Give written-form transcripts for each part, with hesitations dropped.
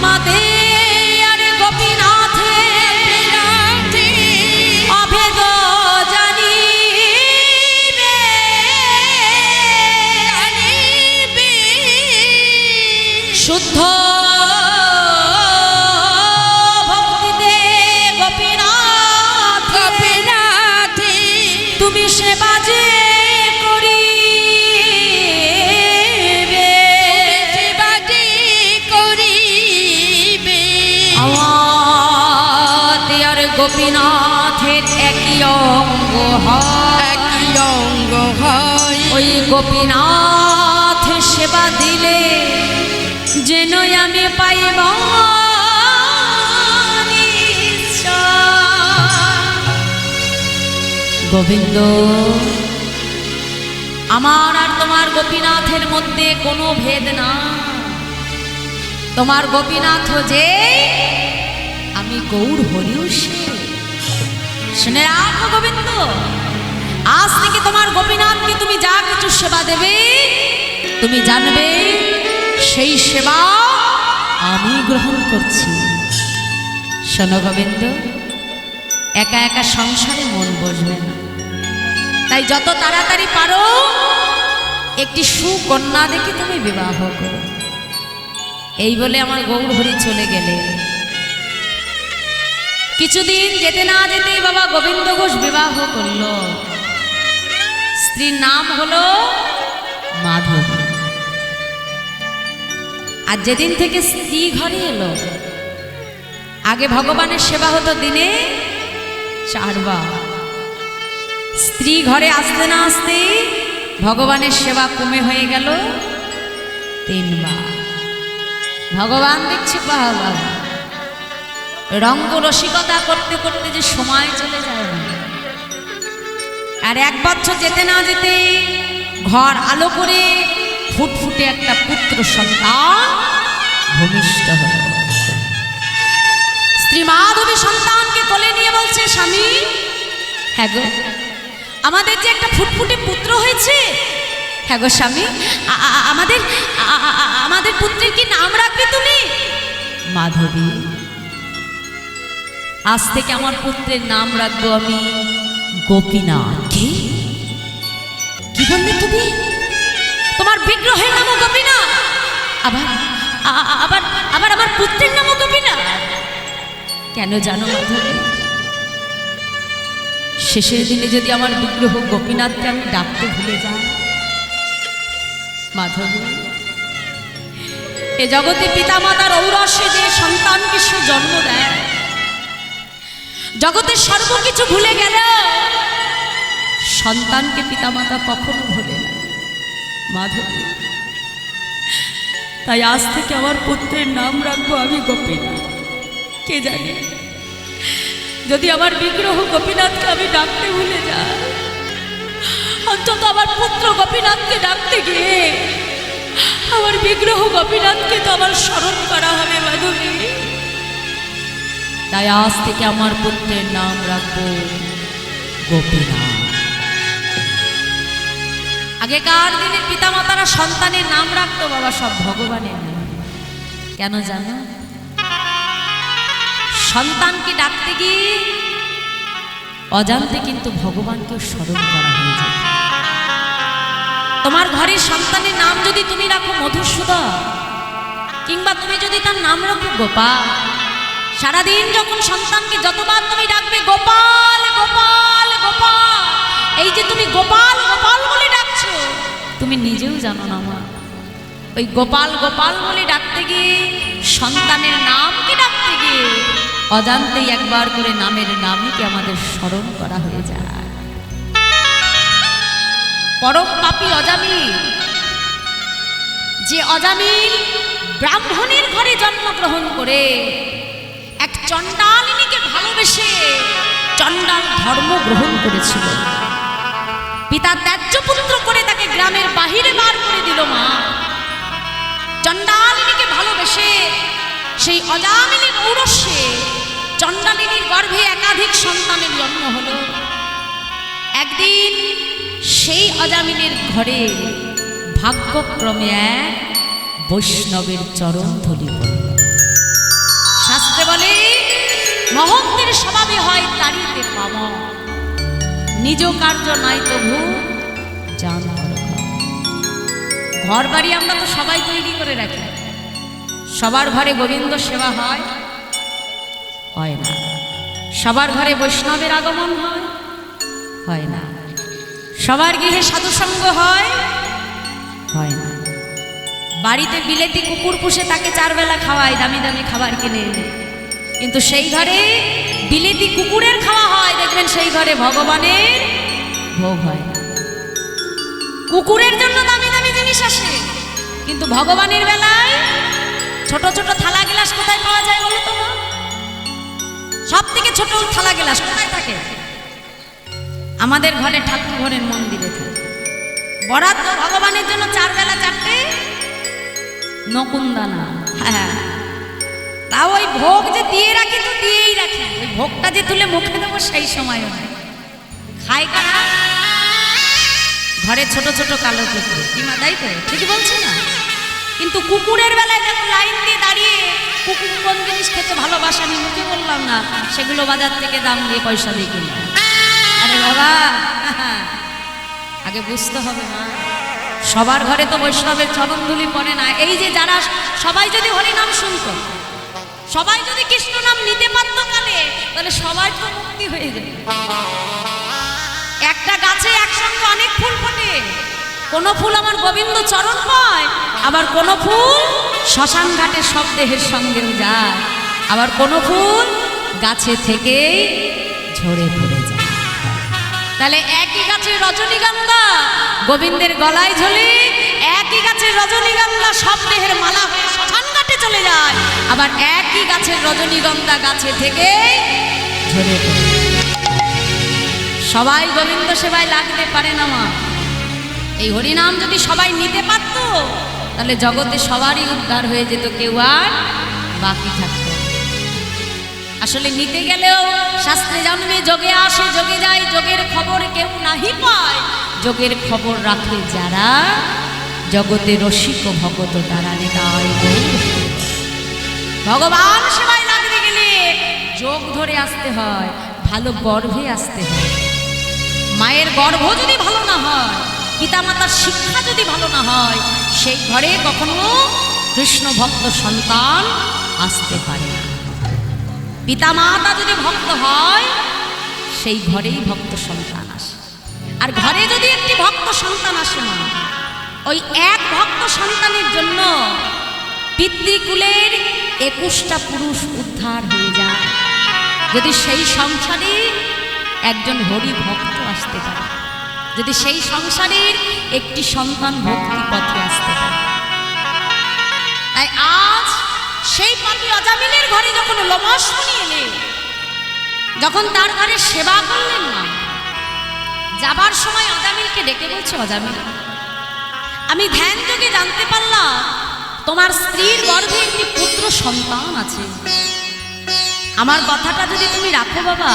তোমাদের গোপীনাথে অভেদ জানিবে শুদ্ধ ভক্তিতে গোপীনাথ গোপীনাথে তুমি সেবা যে গোপীনাথের একই অঙ্গ হয় ওই গোপীনাথ সেবা দিলে যেন আমি পাইব গোবিন্দ। আমার আর তোমার গোপীনাথের মধ্যে কোনো ভেদ না। তোমার গোপীনাথ যে আমি গৌর হরিও শুনে রাখো গোবিন্দ, আজ থেকে তোমার গোপীনাথকে তুমি যা কিছু সেবা দেবে তুমি জানবে সেই সেবা আমি গ্রহণ করছি। শোনো গোবিন্দ, একা একা সংসারে মন বসবে না, তাই যত তাড়াতাড়ি পারো একটি সুকন্যা দেখে তুমি বিবাহ করো। এই বলে আমার গৌর হরি চলে গেলে কিছুদিন যেতে না যেতেই বাবা গোবিন্দ ঘোষ বিবাহ করল। স্ত্রীর নাম হলো মাধবী। আর যেদিন থেকে স্ত্রী ঘরে এলো, আগে ভগবানের সেবা হতো দিনে 4 বার, স্ত্রী ঘরে আসতে না আসতে ভগবানের সেবা কমে হয়ে গেল 3 বার। ভগবান দেখছে বাবা রঙ্গ রসিকতা করতে করতে যে সময় চলে যায় না। আর 1 বছর যেতে না যেতে ঘর আলো করে ফুটফুটে একটা পুত্র সন্তান ভূমিষ্ঠ হল। স্ত্রী মাধবী সন্তানকে কোলে নিয়ে বলছে, স্বামী হ্যাঁ গো, আমাদের যে একটা ফুটফুটে পুত্র হয়েছে। হ্যাঁ গো স্বামী, আমাদের পুত্রের কি নাম রাখবে তুমি? মাধবী, আজ থেকে আমার পুত্রের নাম রাখবো আমি গোপীনাথ। কি বললে তুমি? তোমার বিগ্রহের নামও গোপীনাথ, আবার আবার আবার আমার পুত্রের নামও গোপীনাথ? কেন জানো মাধবী, শেষের দিনে যদি আমার বিগ্রহ গোপীনাথকে আমি ডাকতে ভুলে যাই, মাধবী এ জগতে পিতামাতার ঔরসে যে সন্তানকে সে জন্ম দেয়, জগতের সর্বকিছু ভুলে গেল সন্তানকে পিতামাতা কখনো ভুলে না মাধবী। তাই আজ থেকে আমার পুত্রের নাম রাখবো আমি গোপীনাথ। কে জানে যদি আমার বিগ্রহ গোপীনাথকে আমি ডাকতে ভুলে যাই, অন্তত আমার পুত্র গোপীনাথকে ডাকতে গিয়ে আমার বিগ্রহ গোপীনাথকে তো আমার স্মরণ করা হবে মাধবী। তাই আজ থেকে আমার পুত্রের নাম রাখবো গোপীনাথ। আগেকার দিনে পিতামাতারা সন্তানের নাম রাখতো বাবা সব ভগবানের নাম। কেন জানো? সন্তানকে ডাকতে গিয়ে অজান্তে কিন্তু ভগবানকে স্মরণ করা হয়ে যায়। তোমার ঘরের সন্তানের নাম যদি তুমি রাখো মধুসূদন, কিংবা তুমি যদি তার নাম রাখো গোপাল, সারাদিন যখন সন্তানকে যতবার তুমি ডাকবে গোপাল গোপাল গোপাল, এই যে তুমি গোপাল গোপাল বলে ডাকছো, তুমি নিজেও জানো না মা, ওই গোপাল গোপাল বলে ডাকতে গিয়ে সন্তানের নামকে ডাকতে গিয়ে অজান্তেই একবার করে নামের নামকে আমাদের স্মরণ করা হয়ে যায়। পরম পাপী অজামিল, যে অজামিল ব্রাহ্মণের ঘরে জন্মগ্রহণ করে এক চণ্ডালিনীকে ভালোবেসে চণ্ডাল ধর্ম গ্রহণ করেছিল, পিতা ত্যায্য পুত্র করে তাকে গ্রামের বাহিরে বার করে দিল মা। চণ্ডালিনীকে ভালোবেসে সেই অজামিলের ঔরস্যে চণ্ডালিনীর গর্ভে একাধিক সন্তানের জন্ম হলো। একদিন সেই অজামিলের ঘরে ভাগ্যক্রমে এক বৈষ্ণবের চরণ ধলি পড়ল। সবই হয় তারিতে পাম, নিজ কার্য নাই তবু জান। ঘর বাড়ি আমরা তো সবাই তৈরি করে রাখি, সবার ঘরে গোবিন্দ সেবা হয়? হয় না। সবার ঘরে বৈষ্ণবের আগমন হয়? হয় না। সবার গৃহে সাধুসঙ্গ হয়? হয় না। বাড়িতে বিলেতি কুকুর পুষে তাকে 4 বেলা খাওয়ায়, দামি দামি খাবার কিনে, কিন্তু সেই ঘরে বিলেতি কুকুরের খাওয়া হয়, দেখবেন সেই ঘরে ভগবানের ভোগ হয় না। কুকুরের জন্য দামি দামি জিনিস আসে, কিন্তু ভগবানের বেলায় ছোট ছোট থালা গ্লাস কোথায় পাওয়া যায় বলো তো? সব থেকে ছোট থালা গ্লাস কোথায় থাকে? আমাদের ঘরে, ঠাকুর ঘরের মন্দিরে থাকে। বরাদ্দ ভগবানের জন্য 4 বেলা 4টে নকুন্দানা। হ্যাঁ, তা ওই ভোগ যে দিয়ে রাখি তো দিয়েই রাখি, ওই ভোগটা যে তুলে মুখে দেবো সেই সময় হয়। খায় কারা? ঘরে ছোট ছোট কালো কুকুর। কি মা, তাই তো? ঠিকই বলছি না? কিন্তু কুকুরের বেলায় দেখো লাইন দিয়ে দাঁড়িয়ে কুকুর কোন জিনিস খেতে ভালোবাসা, আমি মুখে বললাম না, সেগুলো বাজার থেকে দাম দিয়ে পয়সা দিয়ে কিনে। আরে বাবা, আগে বুঝতে হবে মা, সবার ঘরে তো বৈষ্ণবের চরণধুলি পড়ে না। এই যে যারা সবাই যদি হরিনাম শুনত, সবাই যদি কৃষ্ণ নাম নিতে পারত কালে, তাহলে সবাই তো মুক্তি হয়ে যাবে। একটা গাছে একসঙ্গে অনেক ফুল ফোটে, কোন ফুল আমার গোবিন্দ চরণ পায়, আবার কোন ফুল শ্মশান ঘাটে সব দেহের সঙ্গেও যায়, আবার কোন ফুল গাছে থেকেই ঝরে পড়ে যায়। তাহলে একই গাছের রজনীগন্ধা গোবিন্দের গলায় ঝোলে, একই গাছের রজনীগন্ধা সব দেহের মালা হয়ে শ্মশান ঘাটে চলে যায়, আবার একই গাছের রজনীগন্ধা গাছে থেকে ঝরে পড়ে। সবাই গোবিন্দ সেবায় লাগতে পারে না মা। এই হরিনাম যদি সবাই নিতে পারত, তাহলে জগতে সবারই উদ্ধার হয়ে যেত, কেউ আর বাকি থাকত। আসলে নিতে গেলেও শাস্ত্রে জন্মে যোগে আসে, যোগে যায়, যোগের খবর কেউ নাহি পায়। যোগের খবর রাখে যারা, জগতে রসিক ভগত তারা নিতাই গৌর। ভগবান সেবায় লাগতে গেলে যোগ ধরে আসতে হয়, ভালো গর্ভে আসতে হয়। মায়ের গর্ভ যদি ভালো না হয়, পিতামাতার শিক্ষা যদি ভালো না হয়, সেই ঘরে কখনো কৃষ্ণ ভক্ত সন্তান আসতে পারে না। পিতামাতা যদি ভক্ত হয়, সেই ঘরেই ভক্ত সন্তান আসে। আর ঘরে যদি একটি ভক্ত সন্তান আসে না, ওই এক ভক্ত সন্তানের জন্য পিতৃকুলের 21টা পুরুষ উদ্ধার হয়ে যায়, যদি সেই সংসারে একজন হরি ভক্ত আসতে পারে, যদি সেই সংসারের একটি সন্তান ভক্তি পথে আসতে পারে। তাই আজ সেই পাপী অজামিলের ঘরে যখন লোমশ মুনি এলেন, যখন তার ঘরে সেবা করলেন না, যাবার সময় অজামিলকে ডেকে বলছে, অজামিল, আমি ধ্যান যোগে জানতে পারলাম তোমার স্ত্রীর গর্ভে একটি পুত্র সন্তান আছে। আমার কথাটা যদি তুমি রাখো বাবা,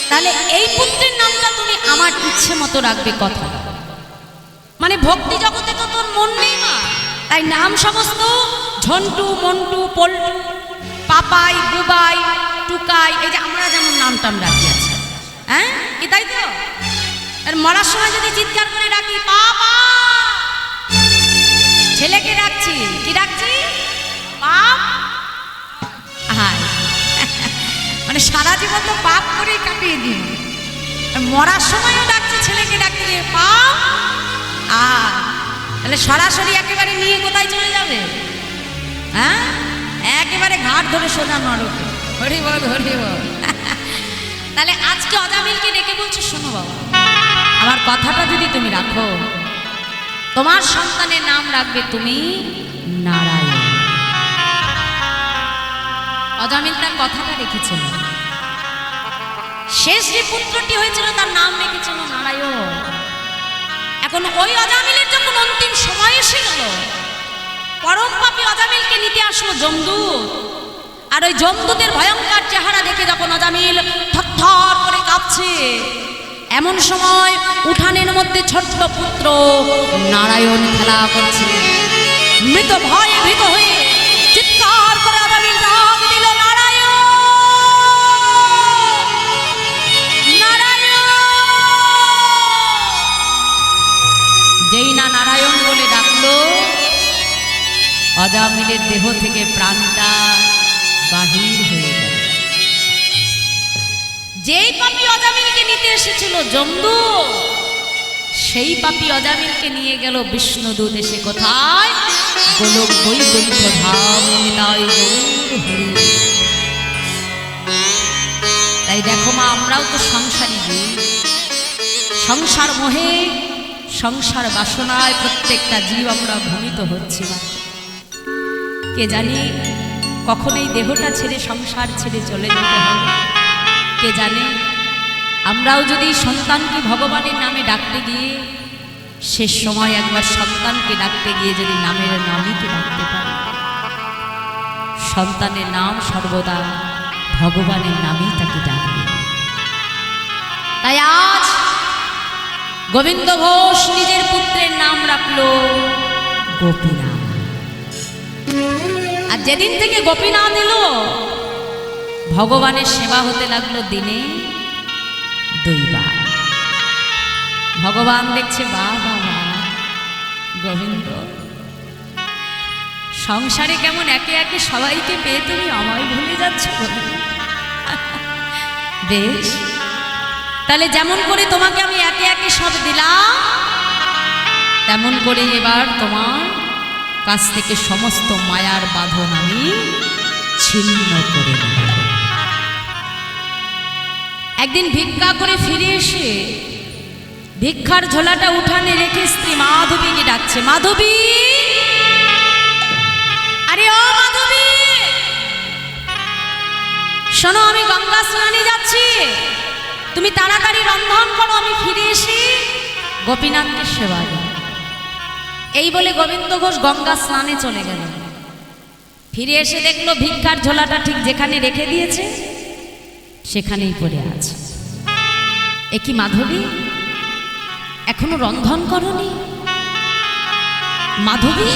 তাহলে এই পুত্রের নামটা তুমি আমার ইচ্ছে মতো রাখবে। কথা মানে ভক্তি জগতে তো তোর মন নেই মা, তাই নাম সমস্ত ঝন্টু, মন্টু, পল্টু, পাপাই, বুবাই, টুকাই, এই যে আমরা যেমন নাম টাম রাখি আছে, হ্যাঁ কি তাই তো? আর মরার সময় যদি চিৎকার করে ডাকি পাপা, ছেলেকে ডাকছি, কি ডাকছি? পাপ। হায়, মানে সারা জীবন তো পাপ করে কাটিয়ে দিই, মরার সময়ও ডাকছি ছেলেকে, ডাকছি পাপ। আর তাহলে সরাসরি একেবারে নিয়ে কোথায় চলে যাবে? হ্যাঁ, একেবারে ঘাট ধরে সোজা নরকে। হরি বল, হরি বল। তাহলে আজকে অজামিলকে ডেকে বলছো, শোনো বাবা, আমার কথাটা যদি তুমি রাখো, তোমার সন্তানের নাম রাখবে তুমি নারায়ণ। অজামিল তার কথাটা রেখেছিল। শেষ যে পুত্রটি হয়েছিল তার নাম রেখেছিল নারায়ণ। এখন ওই অজামিলের যখন অন্তিম সময় এসে গেল, পরম পাপী অজামিলকে নিতে আসলো যমদূত। আর ওই যমদূতের ভয়ঙ্কর চেহারা দেখে যখন অজামিল থরথর করে কাঁপছে, এমন সময় উঠানের মধ্যে ছোট্ট পুত্র নারায়ণ খেলা করছে। মৃত ভয়ে ভীত হয়ে চিৎকার করে অজামিল ডাক দিল, নারায়ণ। অজামিলের দেহ থেকে প্রাণটা বাহির হয়ে গেল। যেই পাপী অজামিলকে নিতে এসেছিল জমদূত, সেই পাপী অজামিলকে নিয়ে গেল বিষ্ণুদূত এসে কোথায়? গোলক বৈকুণ্ঠ ধামে নিতাই গৌর হরি। তাই দেখো মা, আমরাও তো সংসারী জীব, সংসার মোহে সংসার বাসনায় প্রত্যেকটা জীব আমরা ভ্রমিত হচ্ছি। কে জানি কখন এই দেহটা ছেড়ে সংসার ছেড়ে চলে যেতে হবে, কে জানে। আমরাও যদি সন্তানকে ভগবানের নামে ডাকতে গিয়ে শেষ সময় একবার সন্তানকে ডাকতে গিয়ে যদি নামের নামীকে ডাকতে পারি, সন্তানের নাম সর্বদা ভগবানের নামেই তাকে ডাকবে। তাই আজ গোবিন্দ ঘোষ নিজের পুত্রের নাম রাখলো গোপীনাথ। আর যেদিন থেকে গোপীনাথ এলো, ভগবানের সেবা হতে লাগলো দিনে 2 বার। ভগবান দেখছে বাবা গোবিন্দ সংসারে কেমন একে একে সবাইকে পেয়ে তুমি আমায় ভুলে যাচ্ছ। বেশ, তাহলে যেমন করে তোমাকে আমি একে একে সব দিলাম, তেমন করে এবার তোমার কাছ থেকে সমস্ত মায়ার বাঁধন আমি ছিন্ন করে নেব। একদিন ভিক্ষা করে ফিরে এসে ভিক্ষার ঝোলাটা উঠানে রেখে স্ত্রী মাধবীকে ডাকছে, মাধবী, আরে ও মাধবী, শোনো, আমি গঙ্গা স্নানে যাচ্ছি, তুমি তাড়াতাড়ি রন্ধন করো, আমি ফিরে এসে গোপীনাথকে সেবা দেব। এই বলে গোবিন্দ ঘোষ গঙ্গা স্নানে চলে গেল। ফিরে এসে দেখলো ভিক্ষার ঝোলাটা ঠিক যেখানে রেখে দিয়েছে সেখানেই পড়ে আছে। এ কি মাধবী, এখনো রন্ধন করনি? মাধবী,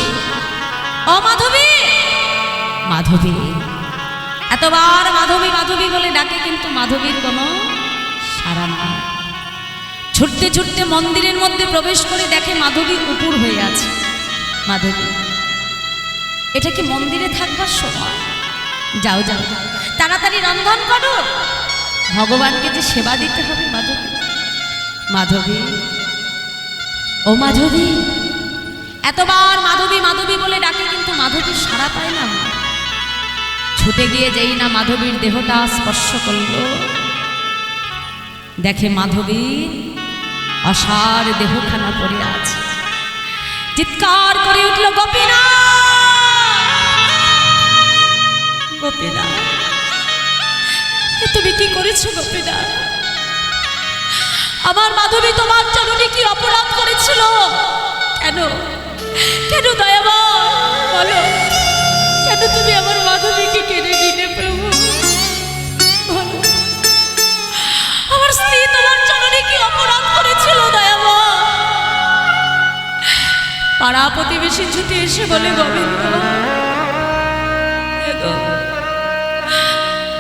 ও মাধবী, মাধবী, এতবার মাধবী মাধবী বলে ডাকে, কিন্তু মাধবীর কোনো সাড়া নেই। ছুটতে ছুটতে মন্দিরের মধ্যে প্রবেশ করে দেখে মাধবী উপুর হয়ে আছে। মাধবী, এটা কি মন্দিরে থাকবার সময়? যাও যাও, তাড়াতাড়ি রন্ধন করো, ভগবানকে যে সেবা দিতে হবে। মাধবী, মাধবী, ও মাধবী, এতবার মাধবী মাধবী বলে ডাকে, কিন্তু মাধবীর সাড়া পায় না। ছুটে গিয়ে যেই না মাধবীর দেহটা স্পর্শ করল, দেখে মাধবী অসার দেহখানা পড়ে আছে। চিৎকার করে উঠল, গোপীনাথ, গোপীনাথ, তুমি কি করেছো গোপীনাথ? আমার মাধবী তোমার চরণে কি অপরাধ করেছিল? কেন কেন দয়াবান বলো, কেন তুমি আমার মাধবীকে কেড়ে নিলে প্রভু? বলো, আমার স্ত্রী তোমার চরণে কি অপরাধ করেছিল দয়াবান? পাড়া প্রতিবেশী ছুটে এসে বলে, গোবিন্দ,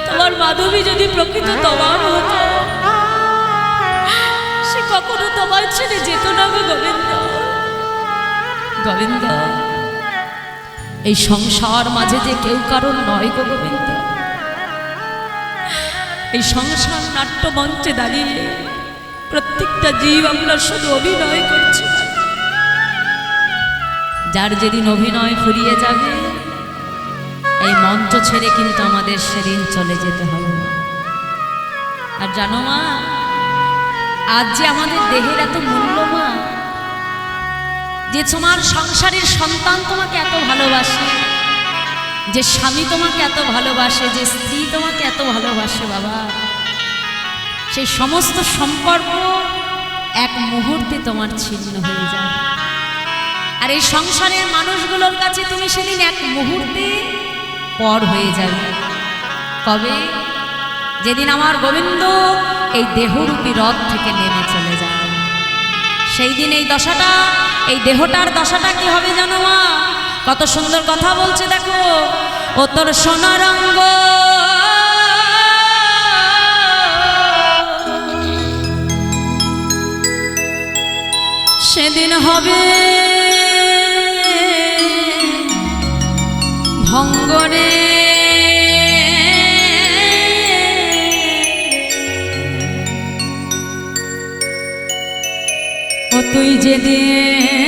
তোমার মাধবী যদি প্রকৃত তোমার হতো, সে কখনো তোমার ছেড়ে যেত না গো গোবিন্দ। গোবিন্দ, এই সংসার মাঝে যে কেউ কারণ নয় গো গোবিন্দ। এই সংসার নাট্য মঞ্চে দাঁড়িয়ে প্রত্যেকটা জীব আমরা শুধু অভিনয় করছি। যার যেদিন অভিনয় ফুরিয়ে যাবে, এই মঞ্চ ছেড়ে কিন্তু আমাদের সেদিন চলে যেতে হবে। আর জানো মা, আজ যে আমাদের দেহের এত মূল্য মা, যে তোমার সংসারের সন্তান তোমাকে এত ভালোবাসে, যে স্বামী তোমাকে এত ভালোবাসে, যে স্ত্রী তোমাকে এত ভালোবাসে বাবা, সেই সমস্ত সম্পর্ক এক মুহূর্তে তোমার ছিন্ন হয়ে যায়। আর এই সংসারের মানুষগুলোর কাছে তুমি সেদিন এক মুহূর্তে পর হয়ে যাবে। কবে? যেদিন আমার গোবিন্দ এই দেহরূপী রথ থেকে নেমে চলে যায়, সেই দিন এই দশাটা, এই দেহটার দশাটা কি হবে জানো মা? কত সুন্দর কথা বলছে দেখো, ও তোর সোনারঙ্গ সেদিন হবে অঙ্গনে ও তুই যেদিন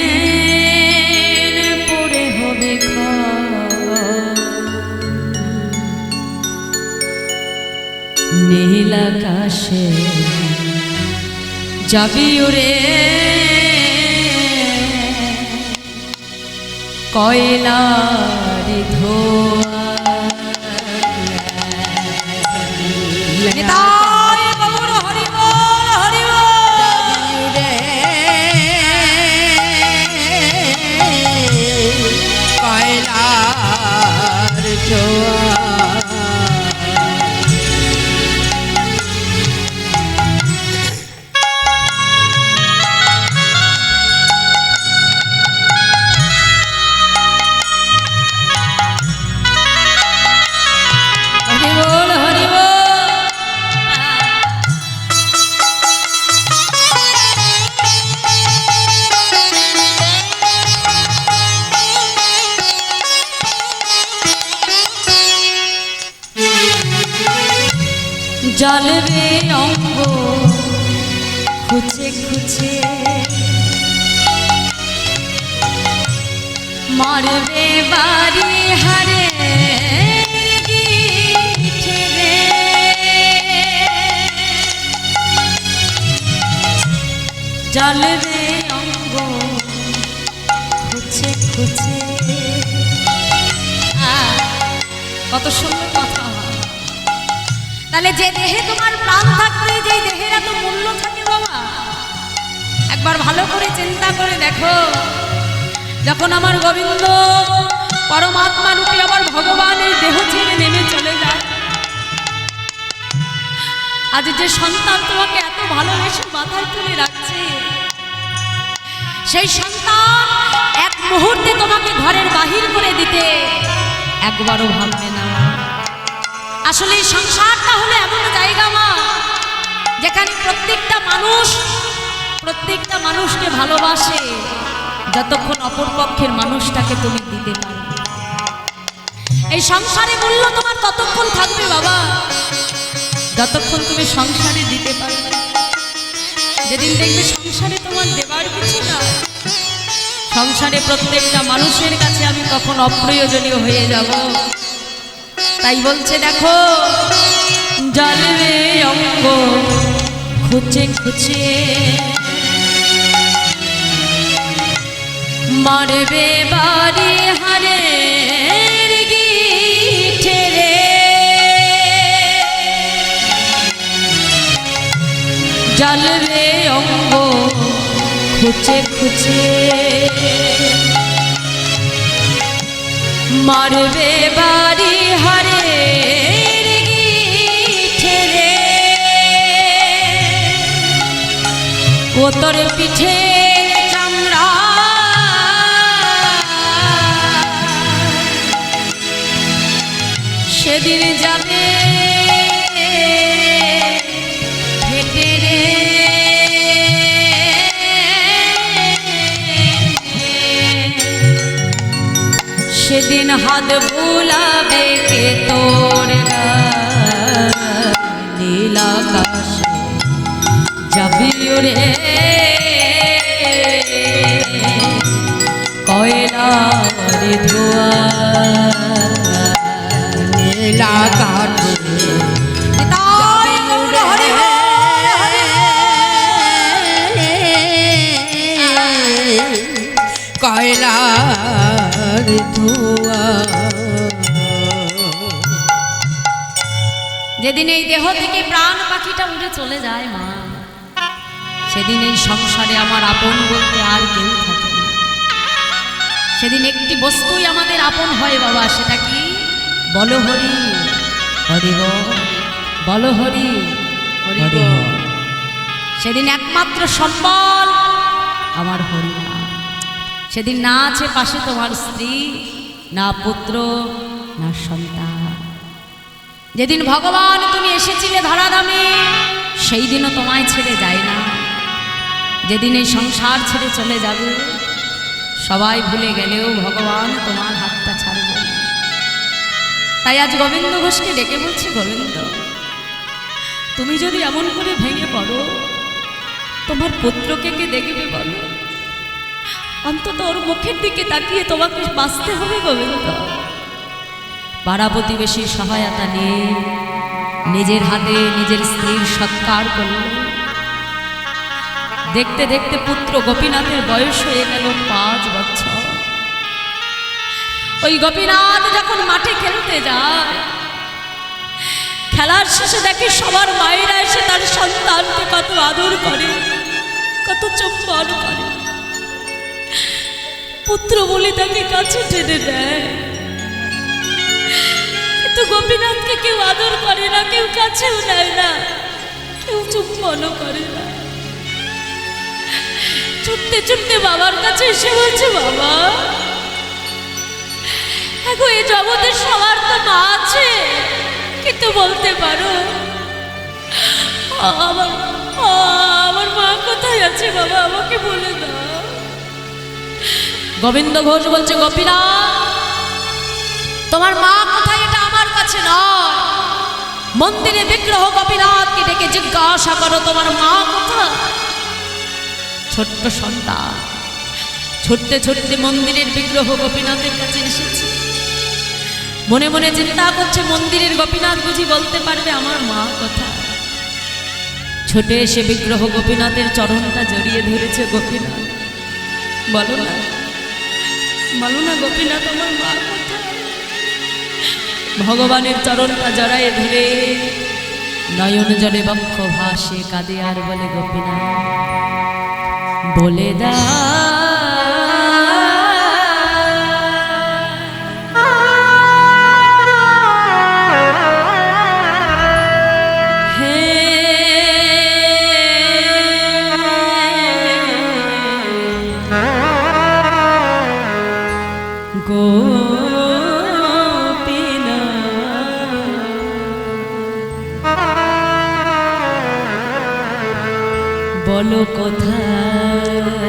পড়ে হবে নীল আকাশে যাবি ওরে কয়লার ধোয়া জলবে অঙ্গ খুঁচে খুঁচে মরবে বাড়ি হারে জলবে অঙ্গ খুঁচে খুঁচে কত সুন্দর কথা। তাহলে যে দেহে তোমার প্রাণ থাকবে, যে দেহের এত মূল্য থাকে বাবা, একবার ভালো করে চিন্তা করে দেখো, যখন আমার গোবিন্দ পরমাত্মা রূপে আবার ভগবানের দেহ ছেড়ে নেমে চলে যায়, আজ যে সন্তান তোমাকে এত ভালোবেসে মাথায় তুলে রাখছে, সেই সন্তান এক মুহূর্তে তোমাকে ঘরের বাহির করে দিতে একবারও ভাববে না। আসলে এই সংসারটা হলো এমন জায়গা মা, যেখানে প্রত্যেকটা মানুষকে ভালোবাসে যতক্ষণ অপর পক্ষের মানুষটাকে তুমি দিতে পারো। এই সংসারে মূল্য তোমার ততক্ষণ থাকবে বাবা, যতক্ষণ তুমি সংসারে দিতে পারবে। যেদিন দেখবে সংসারে তোমার দেবার কিছু না, সংসারে প্রত্যেকটা মানুষের কাছে আমি তখন অপ্রয়োজনীয় হয়ে যাব। তাই বলছে দেখো, জলবে অঙ্গ খুঁচে খুঁচে মরবে বাড়ি হারে ঠেরে, জলবে অঙ্গ খুঁচে খুঁচে মরবে বাড়ি হারে ঠেরে, ও তোর পিঠে চামড়া সেদিন যাবে হেঁটে রে, সেদিন হাত বুলাবে কে তোর নীল আকাশে যাবি রে কয়লার ধোয়া নীল আকাশে কয়লার ধোয়া। যেদিন এই দেহ থেকে প্রাণ পাখিটা উড়ে চলে যায় মা, সেদিন এই সংসারে আমার আপন বলতে আর কেউ থাকে না। সেদিন একটি বস্তুই আমাদের আপন হয় বাবা, সেটা কি? বলো হরি হরি বলো হরি হরি। সেদিন একমাত্র সম্বল আমার হরি। সেদিন না আছে পাশে তোমার স্ত্রী, না পুত্র, না সন্তান। যেদিন ভগবান তুমি এসেছিলে ধরাধামে, সেই দিনও তোমায় ছেড়ে যায় না। যেদিন এই সংসার ছেড়ে চলে যাবে, সবাই ভুলে গেলেও ভগবান তোমার হাতটা ছাড়বে। তাই আজ গোবিন্দ ঘোষকে ডেকে বলছে, গোবিন্দ তুমি যদি এমন করে ভেঙে পড়ো, তোমার পুত্রকে কে দেখবে বলো? অন্তত ওর মুখের দিকে তাকিয়ে তোমাকে বাঁচতে হবে গোবিন্দ। পাড়া প্রতিবেশীর সহায়তা নিয়ে নিজের হাতে নিজের স্ত্রীর সৎকার করল। দেখতে দেখতে পুত্র গোপীনাথের বয়স হয়ে গেল 5 বছর। ওই গোপীনাথ যখন মাঠে খেলতে যায়, খেলার শেষে দেখে সবার মায়েরা এসে তার সন্তানকে কত আদর করে, কত চুম্বন করে। পুত্র বলে তাকে কাছে টেনে দেয়, কিন্তু গোপীনাথকে কেউ আদর করে না, কেউ কাছেও নেয় না, কেউ চুম্বনও করে না। ছুটতে ছুটতে বাবার কাছে এসে বলছে, বাবা এখন এই জগতের সবার তো মা আছে, কিন্তু বলতে পারো আমার মা কোথায় আছে? বাবা আমাকে বলে দাও। গোবিন্দ ঘোষ বলছে, গোপীনাথ তোমার মা কোথায় এটা আমার কাছে নয়, মন্দিরে বিগ্রহ গোপীনাথকে ডেকে জিজ্ঞাসা করো তোমার মা কোথায়। ছোট্ট সন্তান ছুটতে ছুটতে মন্দিরের বিগ্রহ গোপীনাথের কাছে এসেছে। মনে মনে চিন্তা করছে, মন্দিরের গোপীনাথ বুঝি বলতে পারবে আমার মা কোথায়। ছুটে এসে বিগ্রহ গোপীনাথের চরণটা জড়িয়ে ধরেছে। গোপীনাথ বলো না, বলো না গোপীনাথ আমার মা কোথায়। ভগবানের চরণটা জড়ায়ে ধরে নয়ন জলে বক্ষ ভাসে কাঁদে আর বলে, গোপীনাথ বলে দা বলো কোথায়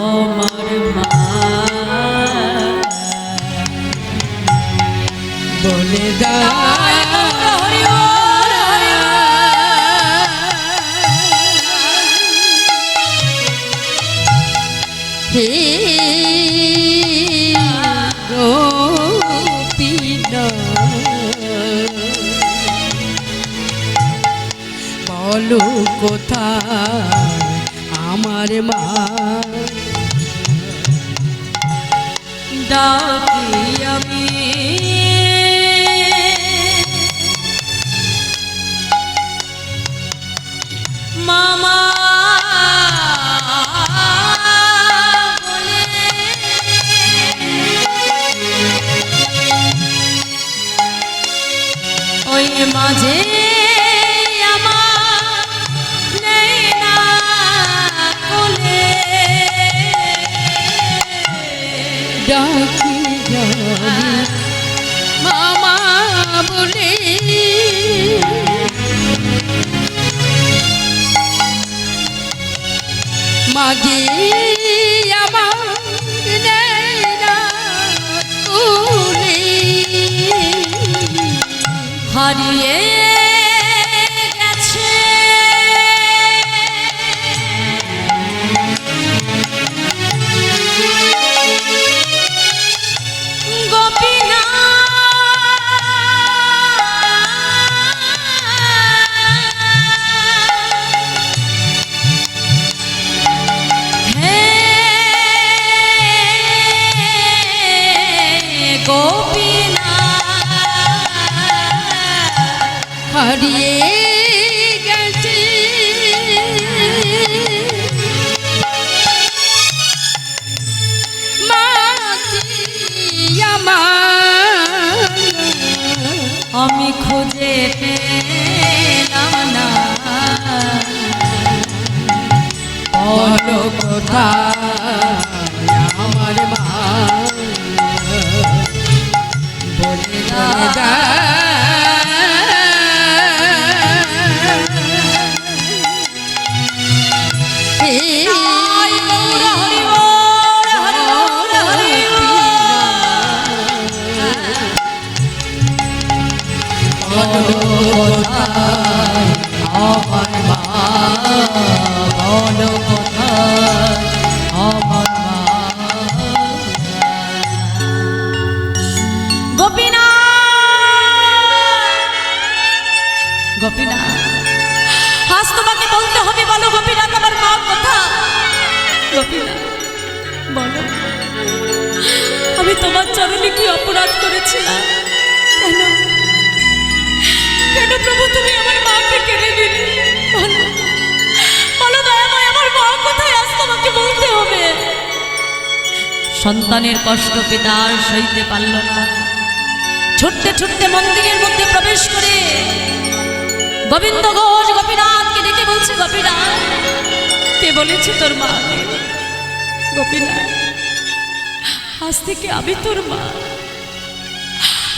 আমার মা, বলে দাও। হে বলো কোথায় আমার মা, ডাকি আমি মামা বলে, ওই মাঝে ডাকি মামা বলে, মাঝে আমার হারিয়ে গেছে। হারিয়ে গেছে আমি খুঁজে পেলাম না, বলো কোথায় আমার মা, বলে দাও। বলো কোথায় আমার মা, বলো কোথায় আমার মা। গোপীনাথ, গোপীনাথ, আজ তোমাকে বলতে হবে, বলো গোপীনাথ আমার মা কোথায়? গোপীনাথ বলো, আমি তোমার চরণে কি অপরাধ করেছিলাম? কেন কেন প্রভু তুমি আমার মাকে কেড়ে নিলে? বলো বলো দয়াময়, আমার মা কোথায়? আজ তোমাকে বলতে হবে। সন্তানের কষ্ট পিতা আর সইতে পারল না, ছুটতে ছুটতে মন্দিরের মধ্যে প্রবেশ করে গোবিন্দ ঘোষ গোপীনাথকে ডেকে বলছে, গোপীনাথ কে বলেছে তোর মা নেই? গোপীনাথ আজ থেকে আমি তোর মা,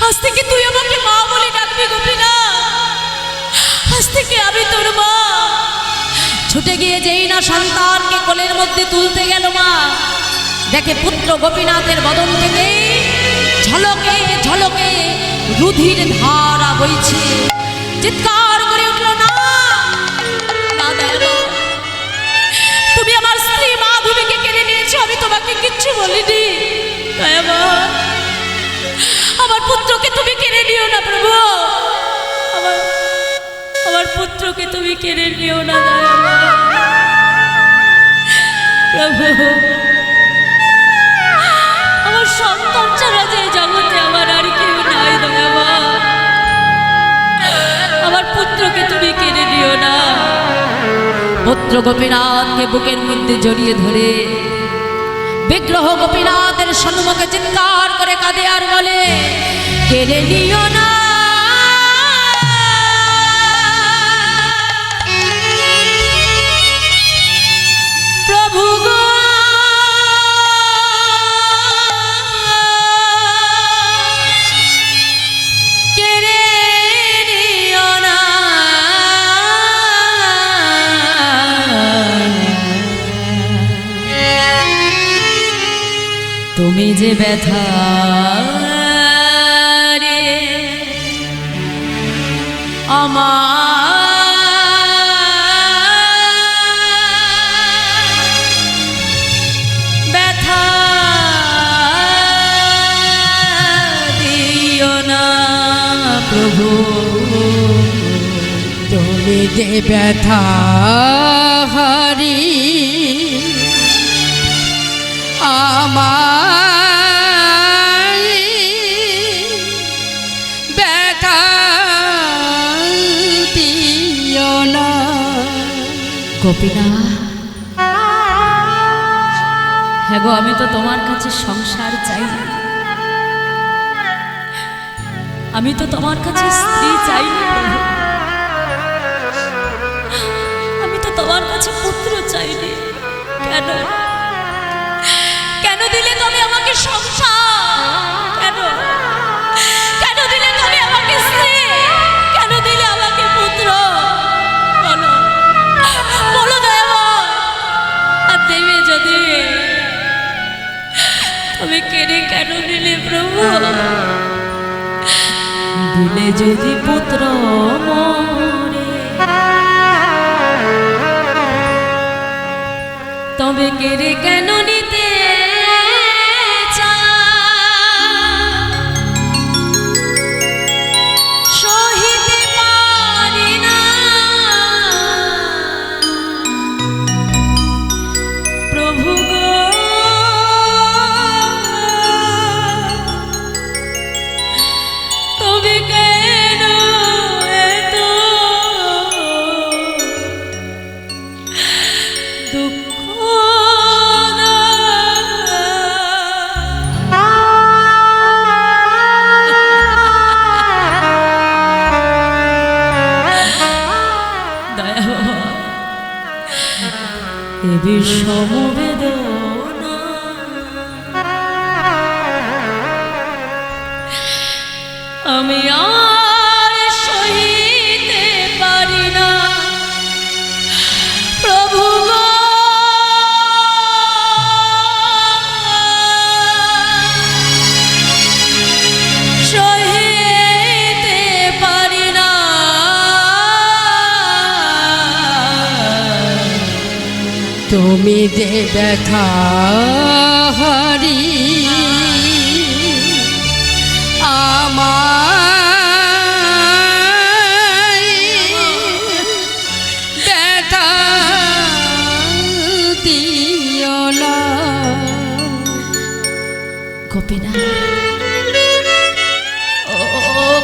আজ থেকে তুই আমাকে মা বলে ডাকবি। গোপীনাথ আজ থেকে আমি তোর মা। ছুটে গিয়ে যেই না সন্তানকে কোলের মধ্যে তুলতে গেল মা, দেখে পুত্র গোপীনাথের বদন থেকে ঝলকে ঝলকে রুধির ধারা বইছে। চিৎকার করে উঠল, না না দয়াল, তুমি আমার স্ত্রী মাধবীকে কেড়ে নিয়েছো, আমি তোমাকে কিচ্ছু বলিনি। দয়াল আমার পুত্রকে তুমি কেড়ে নিও না প্রভু, আমার পুত্রকে তুমি কেড়ে নিও না প্রভু। আমার সন্তান ছাড়া যে জগতে আমার আর কেউ নাই দয়াবা, আমার পুত্রকে তুমি কেড়ে নিও না। পুত্র গোপীনাথকে বুকের মধ্যে জড়িয়ে ধরে বিগ্রহ গোপীনাথের সম্মুখে চিৎকার করে কাঁদে আর বলে, কেড়ে নিও না প্রভু গো, কেড়ে নিও না। তুমি যে ব্যথা রে আমার, ব্যথা দিও না প্রভু। তুমি যে ব্যথা হারি আমার, ব্যথা দিও না। গোপীনাথ, হ্যাঁ গো, আমি তো তোমার কাছে সংসার চাই না, আমি তো তোমার কাছে স্ত্রী চাই না প্রভু, আমি তো তোমার কাছে পুত্র চাইনি। কেন কেন দিলে তুমি আমাকে সংসার? কেন কেন দিলে তুমি আমাকে স্ত্রী? কেন দিলে আমাকে পুত্র? বলো বলো দয়াময়। আর দেবে যদি, তুমি কেড়ে কেন নিলে প্রভু? দিলে যদি পুত্র মরে, তবে কেড়ে কেন নিতে সহিতে পারি না প্রভু গো। তবে কেন এত দুঃখ বিষম বেদনা? আমি আর সহিতে পারি না প্রভু গো। সহিতে পারি তুমি যে ব্যথা হারি আমায় ব্যথা দিও না। গোপীনাথ, ও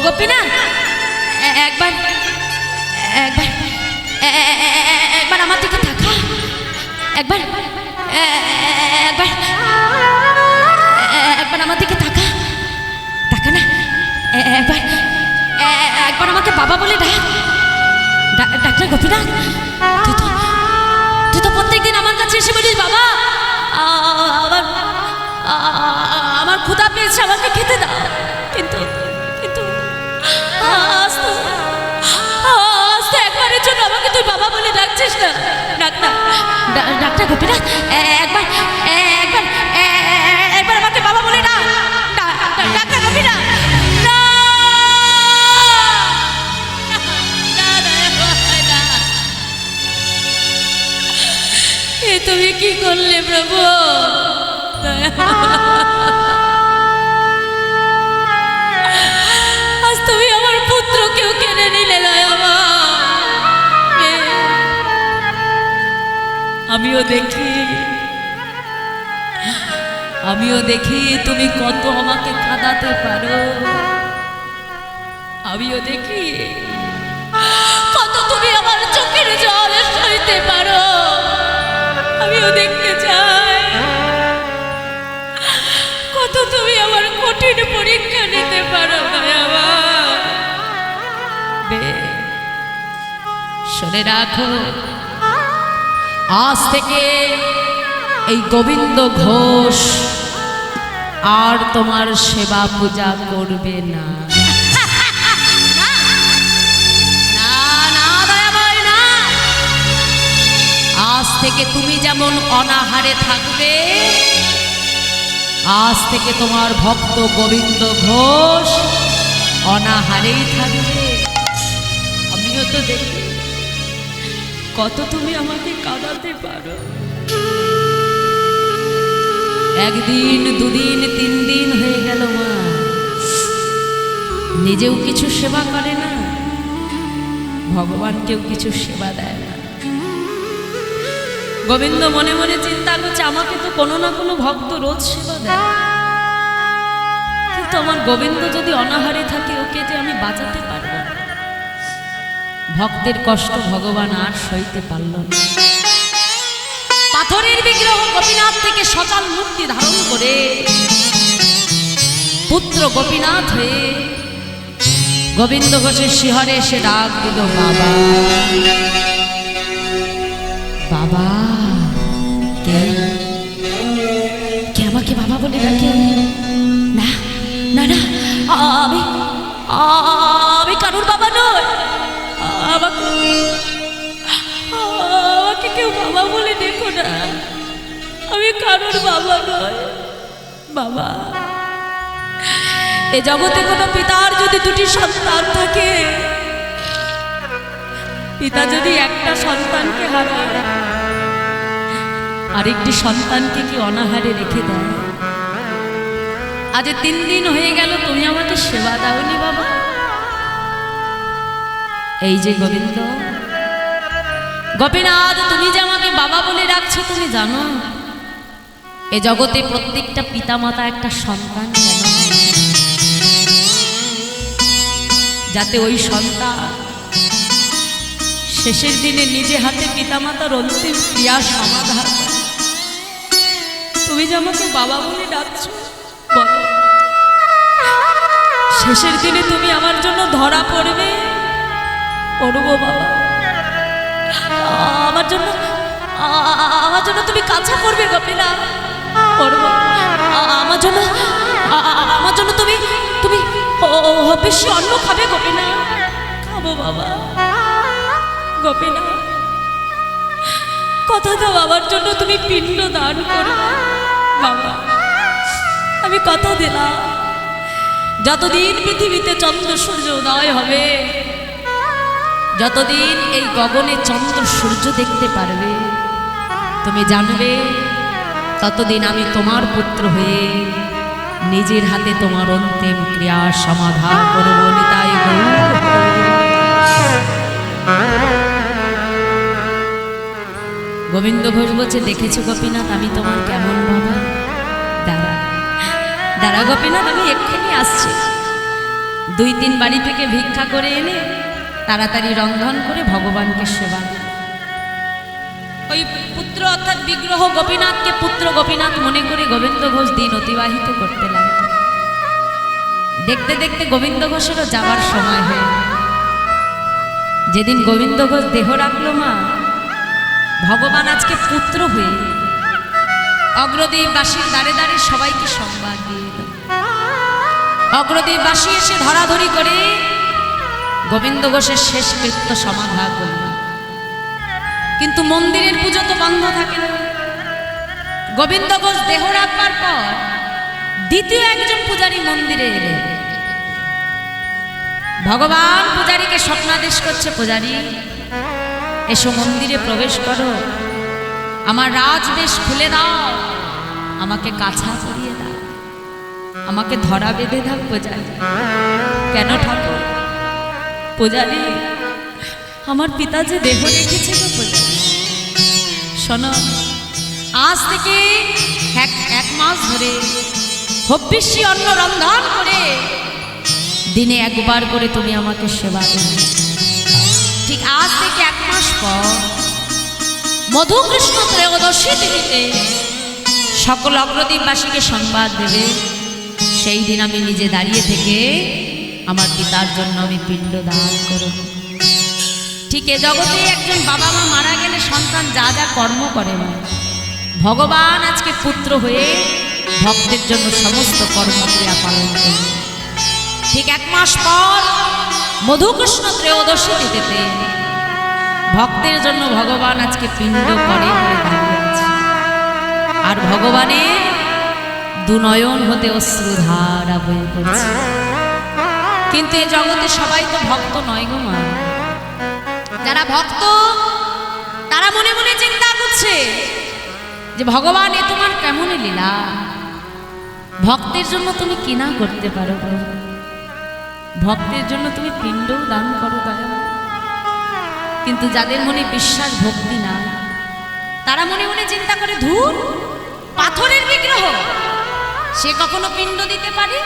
গোপীনাথ, একবার একবার একবার আমার দিকে তাকা, একবার একবার একবার আমার দিকে তাকা, তাকা না, একবার একবার আমাকে বাবা বলে ডাক্তার গোপীনাথ। তুই তো প্রত্যেকদিন আমার কাছে এসে বলিস বাবা আমার আমার ক্ষুধা পেয়েছে, আমাকে খেতে দাও, কিন্তু কিন্তু আজ তো একবারের জন্য আমাকে তুই বাবা বলে ডাকছিস না। ডাক্তার গোপীনাথ, একবার একবার একবার আমাকে বাবা বলে ডাক, ডাক্তার গোপীনাথ। এ তুমি কি করলে প্রভু? আজ তুমি আমার পুত্রকেও কেড়ে নিলে। আমিও দেখি তুমি কত আমাকে কাঁদাতে পারো, আমিও দেখি কত তুমি আমার চোখের জল সইতে পারো, আমিও দেখতে চাই কত তুমি আমার কঠিন পরীক্ষা নিতে পারো। শুনে রাখো, আজ থেকে এই গোবিন্দ ঘোষ আর তোমার সেবা পূজা করবে না। আজ থেকে তুমি যেমন অনাহারে থাকবে, আজ থেকে তোমার ভক্ত গোবিন্দ ঘোষ অনাহারেই থাকবে। আমিও তো দেখি কত তুমি আমাকে কাঁদাতে পারো। একদিন, দুদিন, 3 দিন হয়ে গেল মা, নিজেও কিছু সেবা করে না, ভগবানকেও কিছু সেবা দেয় না। গোবিন্দ মনে মনে চিন্তা করছে, আমাকে তো কোনো না কোনো ভক্ত রোজ সেবা দেয়, কিন্তু আমার গোবিন্দ যদি অনাহারে থাকে, ওকে যে আমি বাঁচাতে পারবো না। ভক্তের কষ্ট ভগবান আর সইতে পারল না। পাথরের বিগ্রহ গোপীনাথ থেকে সকাল মূর্তি ধারণ করে পুত্র গোপীনাথ হয়ে গোবিন্দ ঘোষের শিহরে এসে ডাক দিল, বাবা বাবা। কে কে আমাকে বাবা বলে ডাকে? না না না, আমি কারুর বাবা নই। আমাকে কেউ বাবা বলে দেখো না, আমি কারুর বাবা নয়। বাবা, এ জগতে কোনো পিতার যদি 2টি সন্তান থাকে, পিতা যদি একটা সন্তানকে হারায়, আরেকটি সন্তানকে কি অনাহারে রেখে দেয়? আজ 3 দিন হয়ে গেল তুমি আমাকে সেবা দাওনি বাবা। এই যে গোবিন্দ, গোপীনাথ, তুমি যে আমাকে বাবা বলে ডাকছো, তুমি জানো এ জগতে প্রত্যেকটা পিতামাতা একটা সন্তান কেন, যাতে ওই সন্তান শেষের দিনে নিজে হাতে পিতামাতার অন্তিম ক্রিয়া সমাধান। তুমি যে আমাকে বাবা বলে ডাকছো, বলো শেষের দিনে তুমি আমার জন্য ধরা পড়বে? পড়বো বাবা, আমার জন্য তুমি কাছে পড়বে গোপীনাথ, পড়বো আমার জন্য তুমি তুমি বেশি অন্ন খাবে গোপীনাথ? খাবো বাবা। গোপীনাথ, কথা দাও আমার জন্য তুমি পিণ্ড দান করো বাবা। আমি কথা দিলাম, যতদিন পৃথিবীতে চন্দ্র সূর্য উদয় হবে, যতদিন এই গগনে চন্দ্র সূর্য দেখতে পারবে, তুমি জানবে ততদিন আমি তোমার পুত্র হয়ে নিজের হাতে তোমার অন্তিম ক্রিয়ার সমাধান করব। নিতাই গৌর। গোবিন্দ ঘোষ বলছে, দেখেছো গোপীনাথ আমি তোমার কেমন বাবা? দাঁড়া দাঁড়া গোপীনাথ, আমি এক্ষুনি আসছি। 2-3 বাড়ি থেকে ভিক্ষা করে এনে তাড়াতাড়ি রন্ধন করে ভগবানকে সেবা দিল। ওই পুত্র অর্থাৎ বিগ্রহ গোপীনাথকে পুত্র গোপীনাথ মনে করে গোবিন্দ ঘোষ দিন অতিবাহিত করতে লাগল। দেখতে দেখতে গোবিন্দ ঘোষেরও যাওয়ার সময় হয়ে গেল। যেদিন গোবিন্দ ঘোষ দেহ রাখলো মা, ভগবান আজকে পুত্র হয়ে অগ্রদ্বীপবাসীর দ্বারে দ্বারে সবাইকে সংবাদ দিয়ে দিল। অগ্রদ্বীপবাসী এসে ধরাধরি করে গোবিন্দ ঘোষের শেষ কৃত্য সমাধা করল। কিন্তু মন্দিরের পুজো তো বন্ধ থাকে না। গোবিন্দ ঘোষ দেহ রাখবার পর দ্বিতীয় একজন পূজারী মন্দিরে এলেন। ভগবান পূজারীকে স্বপ্নাদেশ করছে, পূজারী এসো মন্দিরে প্রবেশ করো, আমার রাজবেশ খুলে দাও, আমাকে কাছা পরিয়ে দাও, আমাকে ধরা বেঁধে দাও। পূজারী, কেন ঠাকুর? পূজারী, আমার পিতা যে দেহ রেখেছে গো পূজারী। শোনো, আজ থেকে এক মাস ধরে হব্বিষ্যি অন্ন রন্ধন করে দিনে একবার করে তুমি আমাকে সেবা দেবে। ঠিক আজ থেকে 1 মাস পর মধুকৃষ্ণ ত্রয়োদশী তিথিতে সকল অগ্রদ্বীপবাসীকে সংবাদ দেবে। সেই দিন আমি নিজে দাঁড়িয়ে থেকে আমার পিতার জন্য আমি পিণ্ড দান করব। ঠিক এ জগতে একজন বাবা মা মারা গেলে সন্তান যা যা কর্ম করে না, ভগবান আজকে পুত্র হয়ে ভক্তের জন্য সমস্ত কর্মক্রিয়া পালন করবে। ঠিক 1 মাস পর মধুকৃষ্ণ ত্রয়োদশী তিথিতে ভক্তের জন্য ভগবান আজকে পিণ্ড করে হয়ে দাঁড়িয়ে আছে। আর ভগবানের দুনয়ন হতে অশ্রুধারা বয়ে পড়ছে। কিন্তু এ জগতে সবাই তো ভক্ত নয় গো মা। যারা ভক্ত তারা মনে মনে চিন্তা করছে যে ভগবান এ তোমার কেমন লীলা, ভক্তের জন্য তুমি কি না করতে পারো গো? ভক্তের জন্য তুমি পিণ্ডও দান করো দয়া। কিন্তু যাদের মনে বিশ্বাস ভক্তি না, তারা মনে মনে চিন্তা করে, ধুর, পাথরের বিগ্রহ, সে কখনো পিণ্ড দিতে পারে?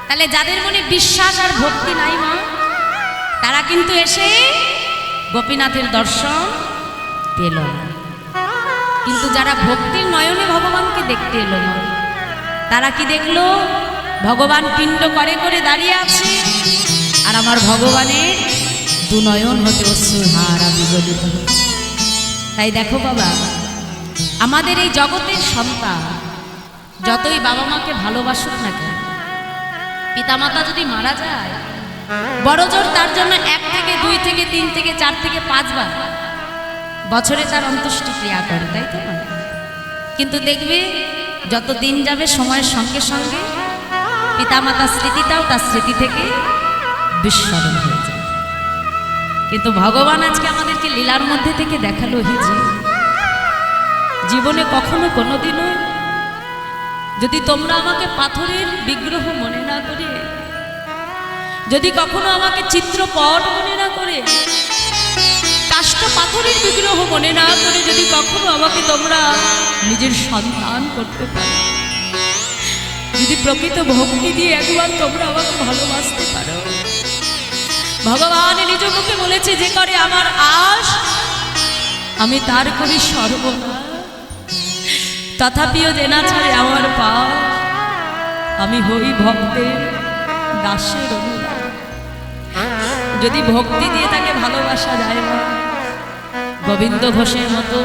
তাহলে যাদের মনে বিশ্বাস আর ভক্তি নাই মা, তারা কিন্তু এসে গোপীনাথের দর্শন পেল না। কিন্তু যারা ভক্তির নয়নে ভগবানকে দেখতে এলো না, তারা কি দেখলো? ভগবান পিণ্ড করে করে দাঁড়িয়ে আছে, আর আমার ভগবানের দুনয়ন হতে অশ্রুধারা বিগলিত হচ্ছে। তাই দেখো বাবা, আমাদের এই জগতের সন্তান যতই বাবা মাকে ভালোবাসুক না কেন, পিতামাতা যদি মারা যায়, বড় জোর তার জন্য 1 থেকে 2 থেকে 3 থেকে 4 থেকে 5 বার বছরে তার অন্ত্যেষ্টি ক্রিয়া করে, তাই তো না? কিন্তু দেখবে যত দিন যাবে সময়ের সঙ্গে সঙ্গে পিতামাতার স্মৃতিটাও তার স্মৃতি থেকে বিস্মরণ হয়ে যায়। কিন্তু ভগবান আজকে আমাদেরকে লীলার মধ্যে থেকে দেখালো যে জীবনে কখনো কোনোদিনও যদি তোমরা আমাকে পাথরের বিগ্রহ মনে না করে, যদি কখনো আমাকে চিত্রপট মনে না করে, কাষ্ঠ পাথরের বিগ্রহ মনে না করে যদি কখনো আমাকে তোমরা নিজের সন্তান করতে পারো, যদি প্রকৃত ভক্তি দিয়ে একবার তোমরা আমাকে ভালোবাসতে পারো, ভগবান নিজ মুখে বলেছে, যে করে আমার আশ আমি তার করি সর্বনাশ, তথাপিও জেনা ছাড়ে আমার পাশ, আমি হই ভক্তের দাসের অনুরাগ। যদি ভক্তি দিয়ে তাকে ভালোবাসা যায় না, গোবিন্দ ঘোষের মতো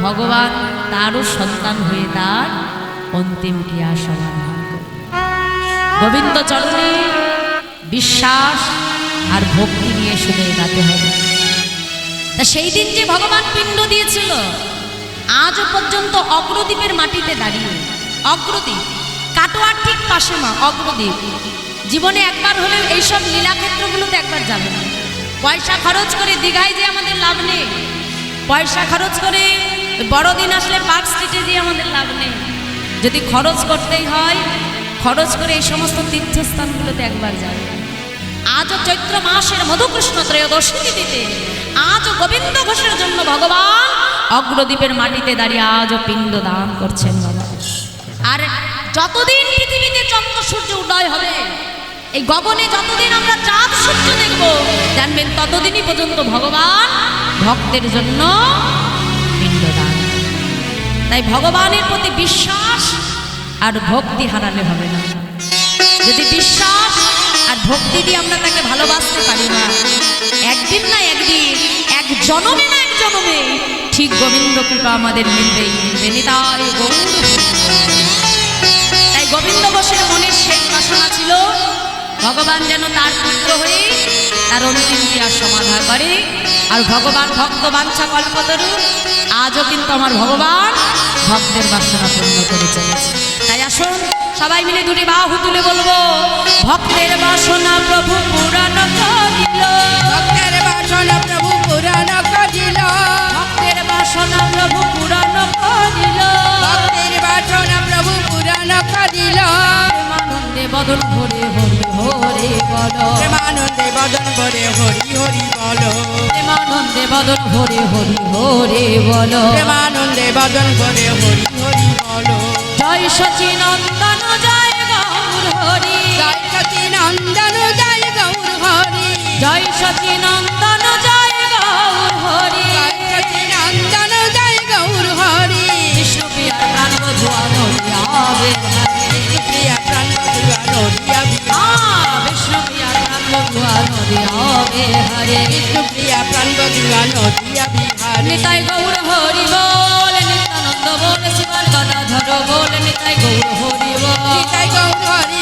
ভগবান তারও সন্তান হয়ে তার অন্তিম ক্রিয়া সমাধান করে। গোবিন্দ চরণে বিশ্বাস আর ভক্তি নিয়ে শুধু এগাতে হবে। তা সেই দিন যে ভগবান পিণ্ড দিয়েছিল, আজও পর্যন্ত অগ্রদ্বীপের মাটিতে দাঁড়িয়ে, অগ্রদ্বীপ কাটোয়ার ঠিক পাশে মা, অগ্রদ্বীপ জীবনে একবার হলেও এইসব লীলাক্ষেত্রগুলোতে একবার যাবে না। পয়সা খরচ করে দীঘায় যে আমাদের লাভ নেই, পয়সা খরচ করে বড়দিন আসলে পার্ক স্ট্রিটে দিয়ে আমাদের লাভ নেই। যদি খরচ করতেই হয়, খরচ করে এই সমস্ত তীর্থস্থানগুলোতে একবার যাবে। আজও চৈত্র মাসের মধুকৃষ্ণ ত্রয়োদশী তিথিতে আজও গোবিন্দ ঘোষের জন্য ভগবান অগ্রদ্বীপের মাটিতে দাঁড়িয়ে আজও পিণ্ড দান করছেন বাবা। আর যতদিন পৃথিবীতে চন্দ্র সূর্য উদয় হবে, এই গগনে যতদিন আমরা চাঁদ সূর্য দেখব, জানবেন ততদিনই পর্যন্ত ভগবান ভক্তের জন্য পিণ্ডদান। তাই ভগবানের প্রতি বিশ্বাস আর ভক্তি হারালে হবে না। যদি বিশ্বাস আর ভক্তি দিয়ে আমরা তাকে ভালোবাসতে পারি না, একদিন না একদিন, এক জনমে না এক জনমে ঠিক গোবিন্দ কৃপা আমাদের মিলবেই মিলবে। নিতাই গৌর। তাই গোবিন্দ ঘোষের মনের শেষ বাসনা ছিল ভগবান যেন তার পুত্র হয়ে তার অন্তিম ক্রিয়ার সমাধান করে। আর ভগবান ভক্ত বাঞ্ছা কল্পতরু, আজও কিন্তু আমার ভগবান ভক্তের বাসনা পূর্ণ করে চলেছে। তাই আসুন সবাই মিলে দুটি বাহু তুলে বলবো, ভক্তের বাসনা প্রভু পুরাণ করিল, ভক্তের বাসনা প্রভু পুরাণ করিল, ভক্তের বাসনা প্রভু পুরাণ করিল, ভক্তের বাসনা প্রভু পুরাণ করিল, প্রেমানন্দে বদন ভরে হরি হরে বল, প্রেমানন্দে বদন ভরে হরি হরি বল, প্রেমানন্দে বদন ভরে হরি হরে বল, প্রেমানন্দে বদন ভরে হরি হরি বল। জয় সচিনন্দন জয় গৌর হরি, জয় সচিনন্দন জয় গৌর হরি, জয় সচিনন্দন জয় গৌর হরি, জয় সচিনন্দন জয় গৌর হরি, বিষ্ণু প্রিয়ার প্রাণ বধুয়া নদিয়াবে, প্রিয়া প্রাণ বধুয়া নদিয়া বিষ্ণু প্রিয়ার প্রাণ বধুয়া নদিয়াবে হরে, প্রিয়া প্রাণ বধুয়া নদিয়া বিহার। নিতাই গৌর হরি বল, নিত্যানন্দ বল, শিবর গদাধর বল, নিতাই গৌর হরি বল, নিতাই গৌর হরি